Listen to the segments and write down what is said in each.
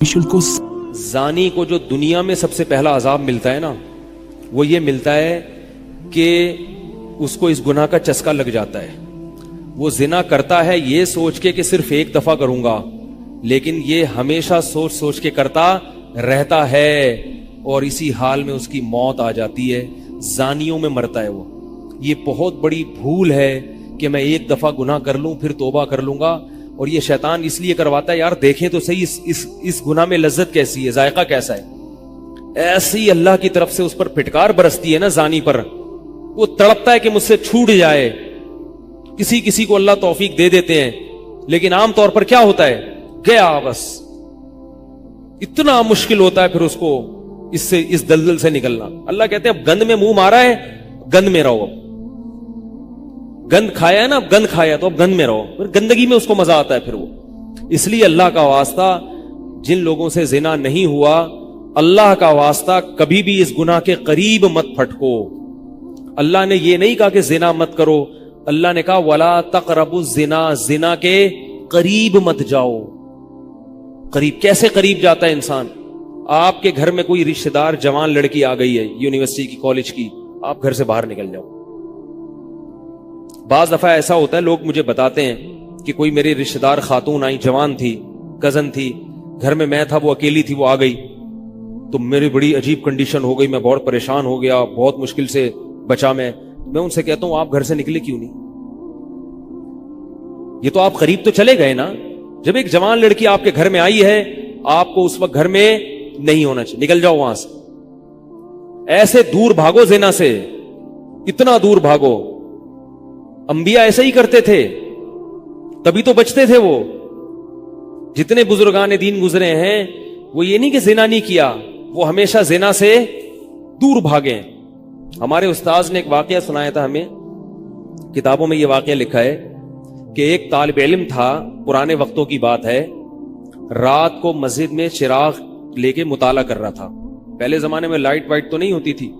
زانی کو جو دنیا میں سب سے پہلا عذاب ملتا ہے نا، وہ یہ ملتا ہے کہ اس کو اس گناہ کا چسکا لگ جاتا ہے. وہ زنا کرتا ہے یہ سوچ کے کہ صرف ایک دفعہ کروں گا، لیکن یہ ہمیشہ سوچ سوچ کے کرتا رہتا ہے اور اسی حال میں اس کی موت آ جاتی ہے. زانیوں میں مرتا ہے وہ. یہ بہت بڑی بھول ہے کہ میں ایک دفعہ گناہ کر لوں پھر توبہ کر لوں گا. اور یہ شیطان اس لیے کرواتا ہے، یار دیکھیں تو صحیح اس گناہ میں لذت کیسی ہے، ذائقہ کیسا ہے. ایسی اللہ کی طرف سے اس پر پھٹکار برستی ہے نا زانی پر، وہ تڑپتا ہے کہ مجھ سے چھوٹ جائے. کسی کو اللہ توفیق دے دیتے ہیں، لیکن عام طور پر کیا ہوتا ہے، گیا بس. اتنا مشکل ہوتا ہے پھر اس کو اس دلدل سے نکلنا. اللہ کہتے ہیں اب گند میں منہ مارا ہے، گند میں رہو. اب گند کھایا ہے نا، اب گند کھایا تو اب گند میں رہو. پھر گندگی میں اس کو مزہ آتا ہے پھر وہ. اس لیے اللہ کا واسطہ جن لوگوں سے زنا نہیں ہوا، اللہ کا واسطہ کبھی بھی اس گناہ کے قریب مت پھٹکو. اللہ نے یہ نہیں کہا کہ زنا مت کرو، اللہ نے کہا ولا تقربوا الزنا، زنا کے قریب مت جاؤ. قریب کیسے قریب جاتا ہے انسان؟ آپ کے گھر میں کوئی رشتہ دار جوان لڑکی آ گئی ہے یونیورسٹی کی، کالج کی، آپ گھر سے باہر نکل جاؤ. بعض دفعہ ایسا ہوتا ہے، لوگ مجھے بتاتے ہیں کہ کوئی میری رشتہ دار خاتون آئی، جوان تھی، کزن تھی، گھر میں میں تھا، وہ اکیلی تھی، وہ آ گئی تو میری بڑی عجیب کنڈیشن ہو گئی، میں بہت پریشان ہو گیا، بہت مشکل سے بچا. میں ان سے کہتا ہوں آپ گھر سے نکلے کیوں نہیں؟ یہ تو آپ قریب تو چلے گئے نا. جب ایک جوان لڑکی آپ کے گھر میں آئی ہے، آپ کو اس وقت گھر میں نہیں ہونا چاہیے، نکل جاؤ وہاں سے. ایسے دور بھاگو زنا سے، اتنا دور بھاگو. انبیاء ایسے ہی کرتے تھے، تبھی تو بچتے تھے. وہ جتنے بزرگان دین گزرے ہیں، وہ یہ نہیں کہ زنا نہیں کیا، وہ ہمیشہ زنا سے دور بھاگے. ہمارے استاذ نے ایک واقعہ سنایا تھا ہمیں، کتابوں میں یہ واقعہ لکھا ہے کہ ایک طالب علم تھا، پرانے وقتوں کی بات ہے، رات کو مسجد میں چراغ لے کے مطالعہ کر رہا تھا. پہلے زمانے میں لائٹ وائٹ تو نہیں ہوتی تھی،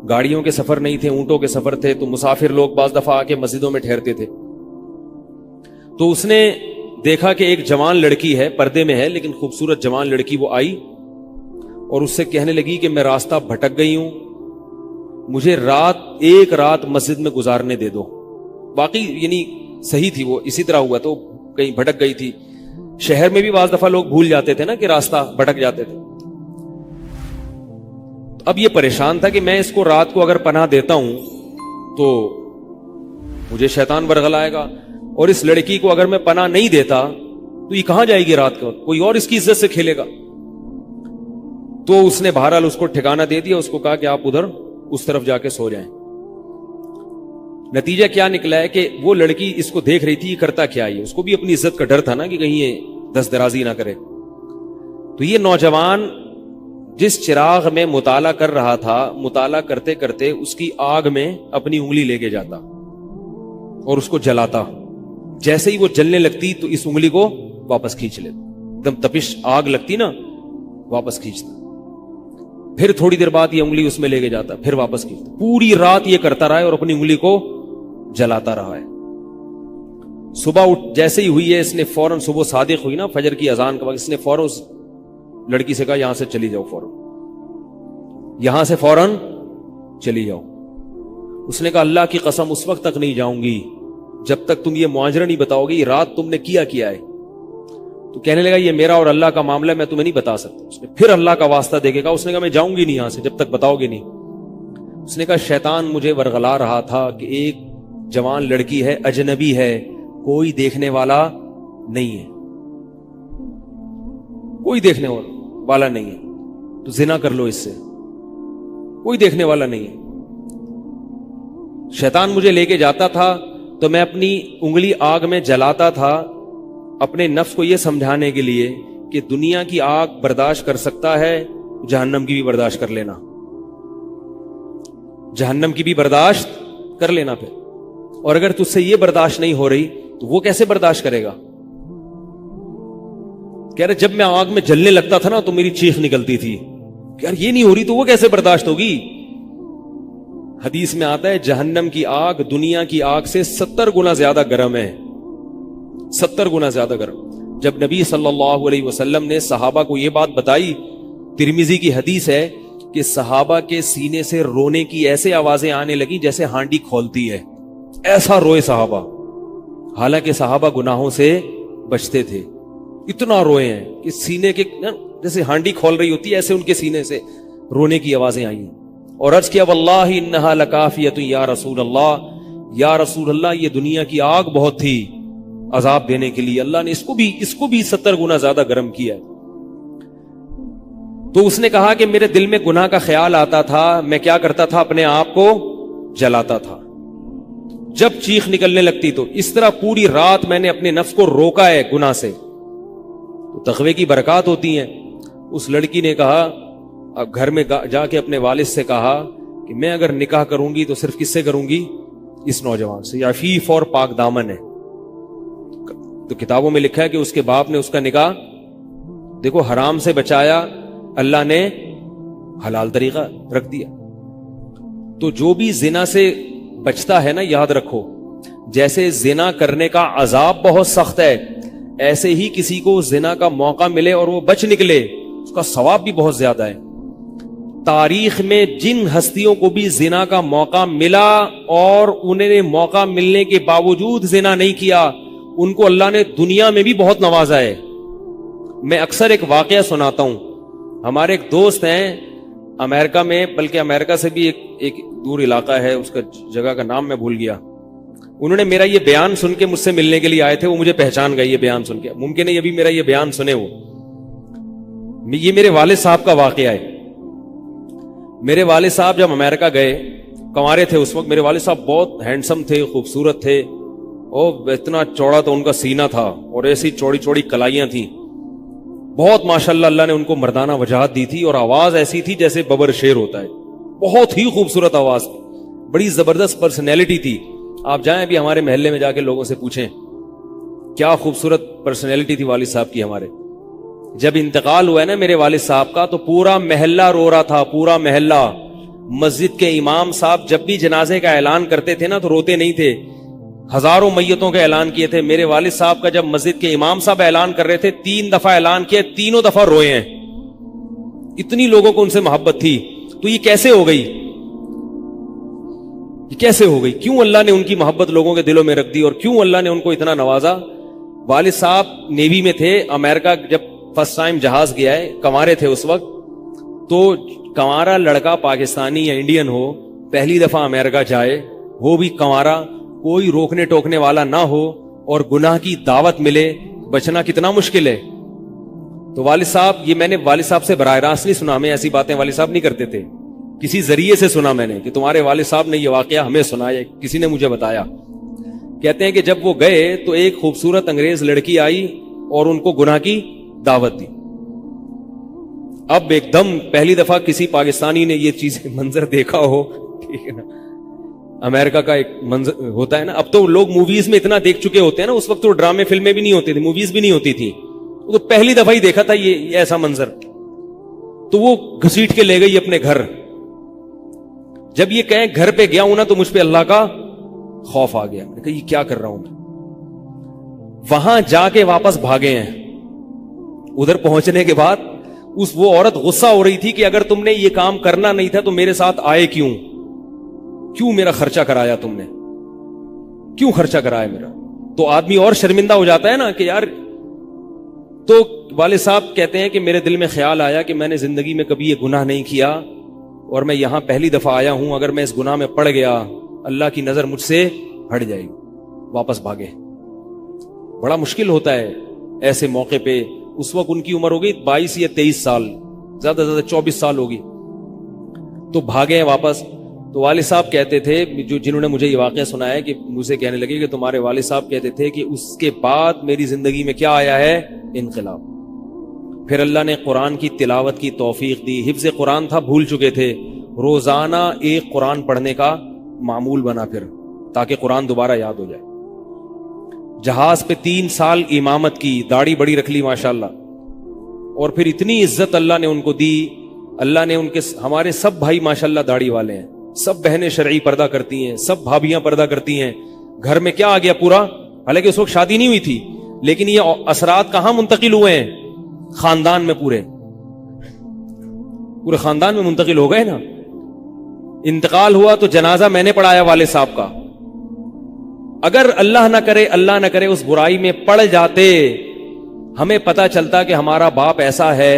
گاڑیوں کے سفر نہیں تھے، اونٹوں کے سفر تھے، تو مسافر لوگ بعض دفعہ آ کے مسجدوں میں ٹھہرتے تھے. تو اس نے دیکھا کہ ایک جوان لڑکی ہے، پردے میں ہے لیکن خوبصورت جوان لڑکی. وہ آئی اور اس سے کہنے لگی کہ میں راستہ بھٹک گئی ہوں، مجھے ایک رات مسجد میں گزارنے دے دو. واقعی یعنی صحیح تھی، وہ اسی طرح ہوا تو کہیں بھٹک گئی تھی. شہر میں بھی بعض دفعہ لوگ بھول جاتے تھے نا کہ راستہ بھٹک جاتے تھے. اب یہ پریشان تھا کہ میں اس کو رات کو اگر پناہ دیتا ہوں تو مجھے شیطان برگلائے گا، اور اس لڑکی کو اگر میں پناہ نہیں دیتا تو یہ کہاں جائے گی رات کو، کوئی اور اس کی عزت سے کھیلے گا. تو اس نے بہرحال اس کو ٹھکانہ دے دیا، اس کو کہا کہ آپ ادھر اس طرف جا کے سو جائیں. نتیجہ کیا نکلا ہے کہ وہ لڑکی اس کو دیکھ رہی تھی یہ کرتا کیا ہے، اس کو بھی اپنی عزت کا ڈر تھا نا کہ کہیں یہ دست درازی نہ کرے. تو یہ نوجوان جس چراغ میں مطالعہ کر رہا تھا، مطالعہ کرتے کرتے اس کی آگ میں اپنی انگلی لے کے جاتا اور اس کو جلاتا. جیسے ہی وہ جلنے لگتی تو اس انگلی کو واپس کھینچ لیتا، ایک دم تپش آگ لگتی نا، واپس کھینچتا. پھر تھوڑی دیر بعد یہ انگلی اس میں لے کے جاتا، پھر واپس کھینچتا. پوری رات یہ کرتا رہا ہے اور اپنی انگلی کو جلاتا رہا ہے. صبح جیسے ہی ہوئی ہے، اس نے فوراً، صبح صادق ہوئی نا فجر کی اذان کے بعد، اس نے فوراً اس لڑکی سے کہا یہاں سے چلی جاؤ، فوراً یہاں سے فوراً چلی جاؤ. اس نے کہا اللہ کی قسم اس وقت تک نہیں جاؤں گی جب تک تم یہ معاجرہ نہیں بتاؤ گی، رات تم نے کیا ہے. تو کہنے لگا یہ میرا اور اللہ کا معاملہ ہے، میں تمہیں نہیں بتا سکتا. اس نے پھر اللہ کا واسطہ دے کے کہا، اس نے کہا میں جاؤں گی نہیں یہاں سے جب تک بتاؤ گے نہیں. اس نے کہا شیطان مجھے ورغلا رہا تھا کہ ایک جوان لڑکی ہے، اجنبی ہے، کوئی دیکھنے والا نہیں ہے، کوئی دیکھنے والا نہیں ہے، تو زنا کر لو اس سے، کوئی دیکھنے والا نہیں ہے. شیطان مجھے لے کے جاتا تھا تو میں اپنی انگلی آگ میں جلاتا تھا، اپنے نفس کو یہ سمجھانے کے لیے کہ دنیا کی آگ برداشت کر سکتا ہے، جہنم کی بھی برداشت کر لینا، جہنم کی بھی برداشت کر لینا. پھر اور اگر تجھ سے یہ برداشت نہیں ہو رہی تو وہ کیسے برداشت کرے گا؟ کہہ رہے جب میں آگ میں جلنے لگتا تھا نا تو میری چیخ نکلتی تھی کہ یار یہ نہیں ہو رہی تو وہ کیسے برداشت ہوگی. حدیث میں آتا ہے جہنم کی آگ دنیا کی آگ سے 70 گنا زیادہ گرم ہے، 70 گنا زیادہ گرم. جب نبی صلی اللہ علیہ وسلم نے صحابہ کو یہ بات بتائی، ترمذی کی حدیث ہے کہ صحابہ کے سینے سے رونے کی ایسے آوازیں آنے لگی جیسے ہانڈی کھولتی ہے، ایسا روئے صحابہ، حالانکہ صحابہ گناہوں سے بچتے تھے، اتنا روئے ہیں کہ سینے کے جیسے ہانڈی کھول رہی ہوتی ہے ایسے ان کے سینے سے رونے کی آوازیں آئی ہیں۔ اور عرض کیا واللہ انہا لکافیۃ یا رسول اللہ، یا رسول اللہ یہ دنیا کی آگ بہت تھی عذاب دینے کے لیے، اللہ نے اس کو بھی 70 گنا زیادہ گرم کیا ہے۔ تو اس نے کہا کہ میرے دل میں گناہ کا خیال آتا تھا، میں کیا کرتا تھا، اپنے آپ کو جلاتا تھا، جب چیخ نکلنے لگتی تو اس طرح پوری رات میں نے اپنے نفس کو روکا ہے گناہ سے۔ تو تقوی کی برکات ہوتی ہیں۔ اس لڑکی نے کہا، اب گھر میں جا کے اپنے والد سے کہا کہ میں اگر نکاح کروں گی تو صرف کس سے کروں گی، اس نوجوان سے، عفیف اور پاک دامن ہے۔ تو کتابوں میں لکھا ہے کہ اس کے باپ نے اس کا نکاح دیکھو حرام سے بچایا، اللہ نے حلال طریقہ رکھ دیا۔ تو جو بھی زنا سے بچتا ہے نا، یاد رکھو جیسے زنا کرنے کا عذاب بہت سخت ہے، ایسے ہی کسی کو زنا کا موقع ملے اور وہ بچ نکلے اس کا ثواب بھی بہت زیادہ ہے۔ تاریخ میں جن ہستیوں کو بھی زنا کا موقع ملا اور انہیں نے موقع ملنے کے باوجود زنا نہیں کیا، ان کو اللہ نے دنیا میں بھی بہت نوازا ہے۔ میں اکثر ایک واقعہ سناتا ہوں، ہمارے ایک دوست ہیں امریکہ میں، بلکہ امریکہ سے بھی ایک دور علاقہ ہے، اس کا جگہ کا نام میں بھول گیا۔ انہوں نے میرا یہ بیان سن کے مجھ سے ملنے کے لیے آئے تھے، وہ مجھے پہچان گئے یہ بیان سن کے، ممکن ہے یہ بھی میرا یہ بیان سنے وہ۔ یہ میرے والد صاحب کا واقعہ ہے۔ میرے والد صاحب جب امریکہ گئے، کنوارے تھے اس وقت، میرے والد صاحب بہت ہینڈسم تھے، خوبصورت تھے، اور اتنا چوڑا تو ان کا سینہ تھا اور ایسی چوڑی چوڑی کلائیاں تھیں، بہت ماشاءاللہ اللہ نے ان کو مردانہ وجاہت دی تھی، اور آواز ایسی تھی جیسے ببر شیر ہوتا ہے، بہت ہی خوبصورت آواز، بڑی زبردست پرسنالٹی تھی۔ آپ جائیں ابھی ہمارے محلے میں جا کے لوگوں سے پوچھیں کیا خوبصورت پرسنالٹی تھی والد صاحب کی ہمارے۔ جب انتقال ہوا ہے نا میرے والد صاحب کا، تو پورا محلہ رو رہا تھا، پورا محلہ۔ مسجد کے امام صاحب جب بھی جنازے کا اعلان کرتے تھے نا تو روتے نہیں تھے، ہزاروں میتوں کا اعلان کیے تھے۔ میرے والد صاحب کا جب مسجد کے امام صاحب اعلان کر رہے تھے، 3 دفعہ اعلان کیا، تینوں دفعہ روئے ہیں، اتنی لوگوں کو ان سے محبت تھی۔ تو یہ کیسے ہو گئی، یہ کیسے ہو گئی؟ کیوں اللہ نے ان کی محبت لوگوں کے دلوں میں رکھ دی، اور کیوں اللہ نے ان کو اتنا نوازا؟ والد صاحب نیوی میں تھے، امریکہ جب فرسٹ ٹائم جہاز گیا ہے، کنوارے تھے اس وقت، تو کنوارا لڑکا پاکستانی یا انڈین ہو، پہلی دفعہ امریکہ جائے، وہ بھی کنوارا، کوئی روکنے ٹوکنے والا نہ ہو اور گناہ کی دعوت ملے، بچنا کتنا مشکل ہے۔ تو والد صاحب، یہ میں نے والد صاحب سے براہ راست نہیں سنا، ہمیں ایسی باتیں والد صاحب نہیں کرتے تھے، کسی ذریعے سے سنا میں نے کہ تمہارے والد صاحب نے یہ واقعہ ہمیں سنایا، کسی نے مجھے بتایا۔ کہتے ہیں کہ جب وہ گئے تو ایک خوبصورت انگریز لڑکی آئی اور ان کو گناہ کی دعوت دی۔ اب ایک دم پہلی دفعہ کسی پاکستانی نے یہ چیز منظر دیکھا ہو، ٹھیک ہے نا، امریکہ کا ایک منظر ہوتا ہے نا، اب تو لوگ موویز میں اتنا دیکھ چکے ہوتے ہیں نا، اس وقت تو ڈرامے فلمیں بھی نہیں ہوتی تھی، موویز بھی نہیں ہوتی تھی، تو پہلی دفعہ ہی دیکھا تھا یہ ایسا منظر، تو وہ گھسیٹ کے لے گئی اپنے گھر۔ جب یہ کہیں گھر پہ گیا ہوں نا تو مجھ پہ اللہ کا خوف آ گیا، میں نے کہا یہ کیا کر رہا ہوں میں۔ وہاں جا کے واپس بھاگے ہیں۔ ادھر پہنچنے کے بعد وہ عورت غصہ ہو رہی تھی کہ اگر تم نے یہ کام کرنا نہیں تھا تو میرے ساتھ آئے کیوں میرا خرچہ کرایا تم نے، کیوں خرچہ کرایا میرا؟ تو آدمی اور شرمندہ ہو جاتا ہے نا کہ یار۔ تو والد صاحب کہتے ہیں کہ میرے دل میں خیال آیا کہ میں نے زندگی میں کبھی یہ گناہ نہیں کیا اور میں یہاں پہلی دفعہ آیا ہوں، اگر میں اس گناہ میں پڑ گیا اللہ کی نظر مجھ سے ہٹ جائے گی۔ واپس بھاگے۔ بڑا مشکل ہوتا ہے ایسے موقع پہ۔ اس وقت ان کی عمر ہوگی 22 یا 23 سال، زیادہ سے زیادہ 24 سال ہوگی، تو بھاگے ہیں واپس۔ تو والد صاحب کہتے تھے، جنہوں نے مجھے یہ واقعہ سنایا، کہ مجھے کہنے لگے کہ تمہارے والد صاحب کہتے تھے کہ اس کے بعد میری زندگی میں کیا آیا ہے؟ انقلاب۔ پھر اللہ نے قرآن کی تلاوت کی توفیق دی، حفظ قرآن تھا، بھول چکے تھے، روزانہ ایک قرآن پڑھنے کا معمول بنا پھر، تاکہ قرآن دوبارہ یاد ہو جائے۔ جہاز پہ 3 سال امامت کی، داڑھی بڑی رکھ لی ماشاءاللہ، اور پھر اتنی عزت اللہ نے ان کو دی۔ اللہ نے ان کے، ہمارے سب بھائی ماشاءاللہ داڑھی والے ہیں، سب بہنیں شرعی پردہ کرتی ہیں، سب بھابیاں پردہ کرتی ہیں۔ گھر میں کیا آ گیا پورا، حالانکہ اس وقت شادی نہیں ہوئی تھی، لیکن یہ اثرات کہاں منتقل ہوئے ہیں؟ خاندان میں، پورے خاندان میں منتقل ہو گئے نا. انتقال ہوا تو جنازہ میں نے پڑھایا والد صاحب کا. اگر اللہ نہ کرے اس برائی میں پڑ جاتے، ہمیں پتا چلتا کہ ہمارا باپ ایسا ہے،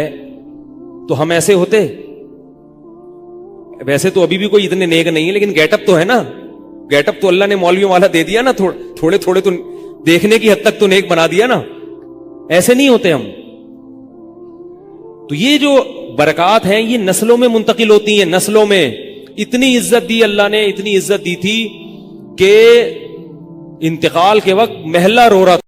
تو ہم ایسے ہوتے؟ ویسے تو ابھی بھی کوئی اتنے نیک نہیں ہے، لیکن گیٹ اپ تو ہے نا. گیٹ اپ تو اللہ نے مولویوں والا دے دیا نا، تھوڑے تھوڑے تو دیکھنے کی حد تک تو نیک بنا دیا نا. ایسے نہیں ہوتے ہم. تو یہ جو برکات ہیں یہ نسلوں میں منتقل ہوتی ہیں. نسلوں میں اتنی عزت دی اللہ نے، اتنی عزت دی تھی کہ انتقال کے وقت محلہ رو رہا تھا.